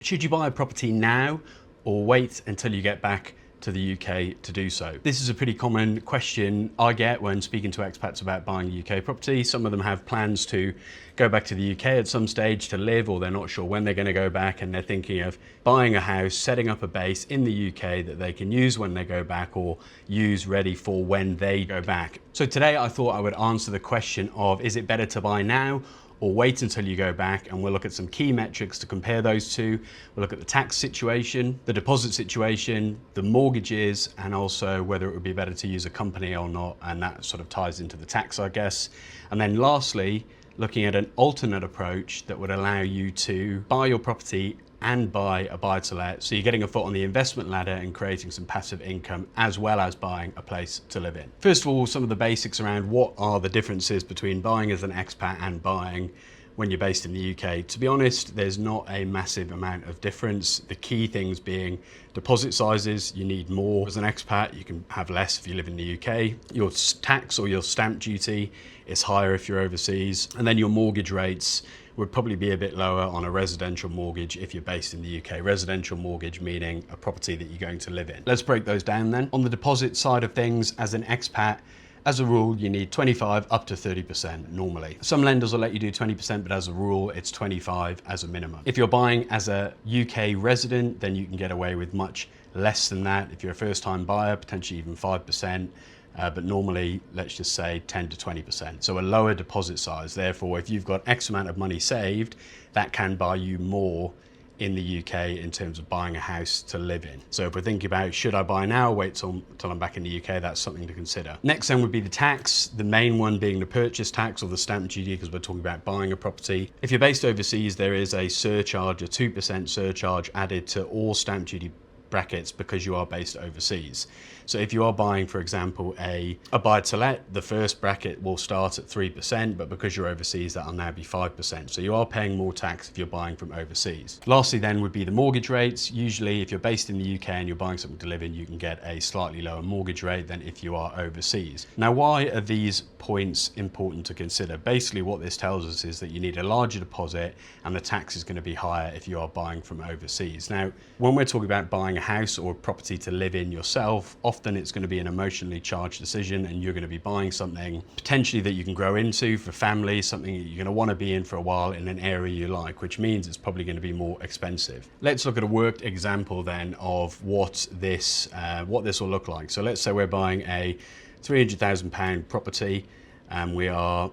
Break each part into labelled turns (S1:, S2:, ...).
S1: Should you buy a property now or wait until you get back to the UK to do so? This is a pretty common question I get when speaking to expats about buying a UK property. Some of them have plans to go back to the UK at some stage to live, or they're not sure when they're going to go back, and they're thinking of buying a house, setting up a base in the UK that they can use when they go back or use ready for when they go back. So today I thought I would answer the question of, is it better to buy now or wait until you go back? And we'll look at some key metrics to compare those two. We'll look at the tax situation, the deposit situation, the mortgages, and also whether it would be better to use a company or not, and that sort of ties into the tax, I guess. And then lastly, looking at an alternate approach that would allow you to buy your property and buy a buy-to-let, so you're getting a foot on the investment ladder and creating some passive income as well as buying a place to live in. First of all, some of the basics around what are the differences between buying as an expat and buying when you're based in the UK. To be honest, there's not a massive amount of difference. The key things being deposit sizes. You need more as an expat, you can have less if you live in the UK. Your tax or your stamp duty is higher if you're overseas. And then your mortgage rates would probably be a bit lower on a residential mortgage if you're based in the UK. Residential mortgage meaning a property that you're going to live in. Let's break those down then. On the deposit side of things, as an expat, as a rule, you need 25 up to 30% normally. Some lenders will let you do 20%, but as a rule, it's 25 as a minimum. If you're buying as a UK resident, then you can get away with much less than that. If you're a first-time buyer, potentially even 5%. But normally, let's just say 10 to 20%. So a lower deposit size. Therefore, if you've got X amount of money saved, that can buy you more in the UK in terms of buying a house to live in. So if we're thinking about, should I buy now or wait till I'm back in the UK, that's something to consider. Next then would be the tax, the main one being the purchase tax or the stamp duty, because we're talking about buying a property. If you're based overseas, there is a surcharge, a 2% surcharge added to all stamp duty brackets because you are based overseas. So if you are buying, for example, a buy-to-let, the first bracket will start at 3%, but because you're overseas, that'll now be 5%. So you are paying more tax if you're buying from overseas. Lastly then would be the mortgage rates. Usually if you're based in the UK and you're buying something to live in, you can get a slightly lower mortgage rate than if you are overseas. Now, why are these points important to consider? Basically what this tells us is that you need a larger deposit and the tax is going to be higher if you are buying from overseas. Now, when we're talking about buying a house or a property to live in yourself, often it's going to be an emotionally charged decision, and you're going to be buying something potentially that you can grow into for family, something that you're going to want to be in for a while in an area you like, which means it's probably going to be more expensive. Let's look at a worked example then of what this will look like. So let's say we're buying a £300,000 property and we're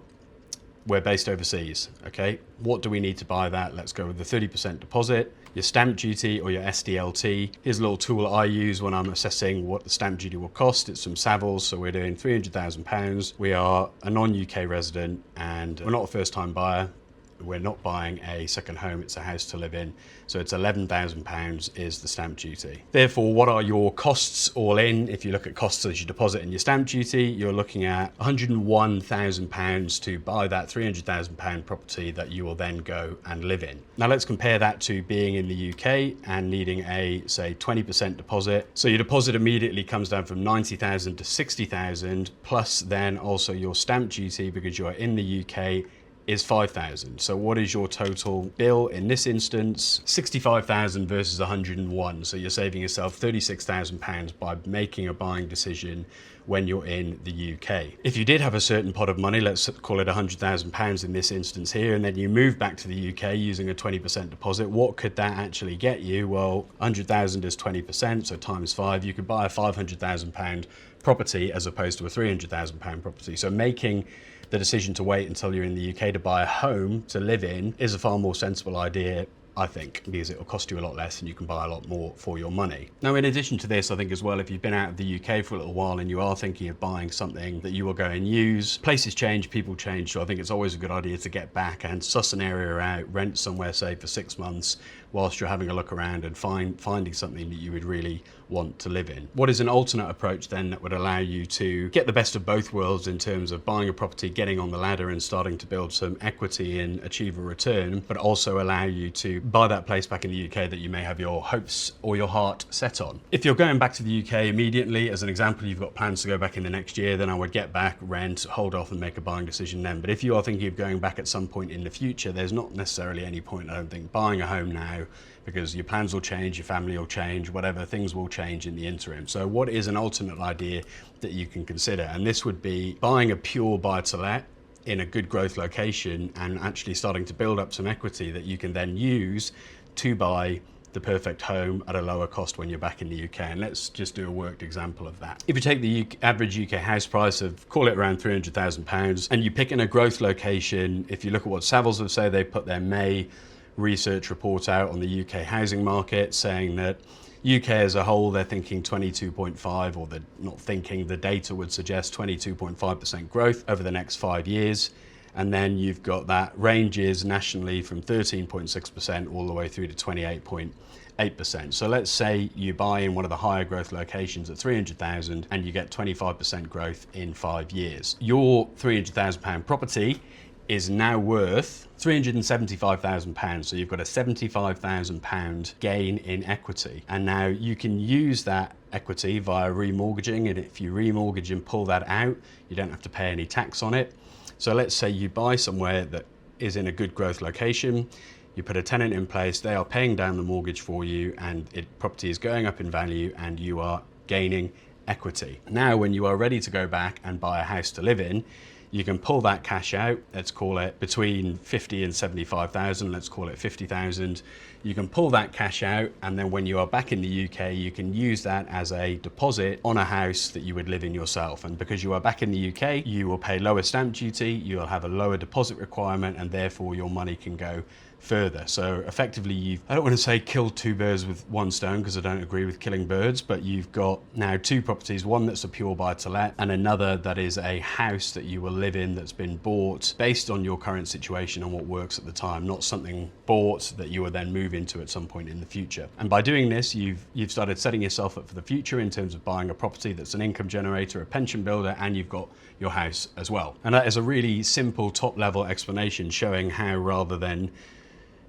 S1: based overseas, okay? What do we need to buy that? Let's go with the 30% deposit, your stamp duty or your SDLT. Here's a little tool I use when I'm assessing what the stamp duty will cost. It's from Savills, so we're doing £300,000. We are a non-UK resident and we're not a first-time buyer. We're not buying a second home, it's a house to live in. So it's £11,000 is the stamp duty. Therefore, what are your costs all in? If you look at costs as your deposit and your stamp duty, you're looking at £101,000 to buy that £300,000 property that you will then go and live in. Now let's compare that to being in the UK and needing a, say, 20% deposit. So your deposit immediately comes down from £90,000 to £60,000, plus then also your stamp duty, because you're in the UK, is £5,000. So what is your total bill in this instance? £65,000 versus 101. So you're saving yourself £36,000 by making a buying decision when you're in the UK. If you did have a certain pot of money, let's call it £100,000 in this instance here, and then you move back to the UK using a 20% deposit, what could that actually get you? Well, 100,000 is 20%, so times 5, you could buy a £500,000 property as opposed to a £300,000 property. So making the decision to wait until you're in the UK to buy a home to live in is a far more sensible idea, I think, because it will cost you a lot less and you can buy a lot more for your money. Now, in addition to this, I think as well, if you've been out of the UK for a little while and you are thinking of buying something that you will go and use, places change, people change, so I think it's always a good idea to get back and suss an area out, rent somewhere, say, for 6 months, whilst you're having a look around and finding something that you would really want to live in. What is an alternate approach then that would allow you to get the best of both worlds in terms of buying a property, getting on the ladder and starting to build some equity and achieve a return, but also allow you to buy that place back in the UK that you may have your hopes or your heart set on? If you're going back to the UK immediately, as an example, you've got plans to go back in the next year, then I would get back, rent, hold off and make a buying decision then. But if you are thinking of going back at some point in the future, there's not necessarily any point, I don't think, buying a home now, because your plans will change, your family will change, whatever, things will change in the interim. So what is an alternate idea that you can consider? And this would be buying a pure buy-to-let in a good growth location and actually starting to build up some equity that you can then use to buy the perfect home at a lower cost when you're back in the UK. And let's just do a worked example of that. If you take the average UK house price of, call it around £300,000, and you pick in a growth location, if you look at what Savills have said, they put their May research report out on the UK housing market saying that UK as a whole, they're thinking 22.5, or they're not thinking, the data would suggest 22.5% growth over the next 5 years. And then you've got that ranges nationally from 13.6% all the way through to 28.8%. So let's say you buy in one of the higher growth locations at 300,000 and you get 25% growth in 5 years. Your £300,000 property is now worth £375,000. So you've got a £75,000 gain in equity. And now you can use that equity via remortgaging. And if you remortgage and pull that out, you don't have to pay any tax on it. So let's say you buy somewhere that is in a good growth location, you put a tenant in place, they are paying down the mortgage for you, and property is going up in value and you are gaining equity. Now, when you are ready to go back and buy a house to live in, you can pull that cash out. Let's call it between 50 and 75,000. Let's call it 50,000. You can pull that cash out, and then when you are back in the UK, you can use that as a deposit on a house that you would live in yourself. And because you are back in the UK, you will pay lower stamp duty, you'll have a lower deposit requirement, and therefore your money can go further. So effectively, I don't want to say killed two birds with one stone, because I don't agree with killing birds, but you've got now two properties, one that's a pure buy to let and another that is a house that you will live in that's been bought based on your current situation and what works at the time, not something bought that you will then move into at some point in the future. And by doing this, you've started setting yourself up for the future in terms of buying a property that's an income generator, a pension builder, and you've got your house as well. And that is a really simple top level explanation showing how, rather than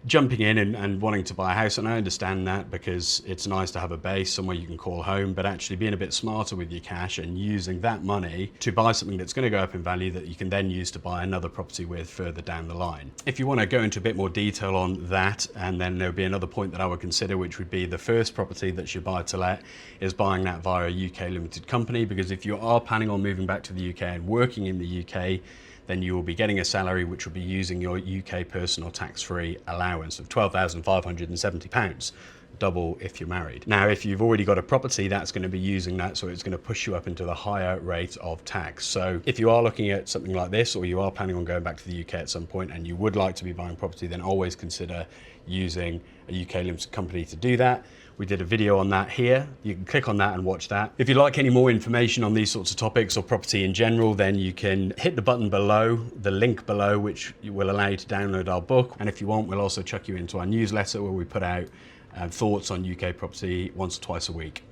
S1: jumping in and wanting to buy a house, and I understand that because it's nice to have a base somewhere you can call home, but actually being a bit smarter with your cash and using that money to buy something that's going to go up in value that you can then use to buy another property with further down the line. If you want to go into a bit more detail on that, and then there'll be another point that I would consider, which would be the first property that you buy to let is buying that via a UK limited company, because if you are planning on moving back to the UK and working in the UK, then you will be getting a salary which will be using your UK personal tax-free allowance of £12,570, double if you're married. Now, if you've already got a property, that's going to be using that, so it's going to push you up into the higher rate of tax. So if you are looking at something like this, or you are planning on going back to the UK at some point and you would like to be buying property, then always consider using a UK limited company to do that. We did a video on that here. You can click on that and watch that. If you'd like any more information on these sorts of topics or property in general, then you can hit the button below, the link below, which will allow you to download our book. And if you want, we'll also chuck you into our newsletter where we put out thoughts on UK property once or twice a week.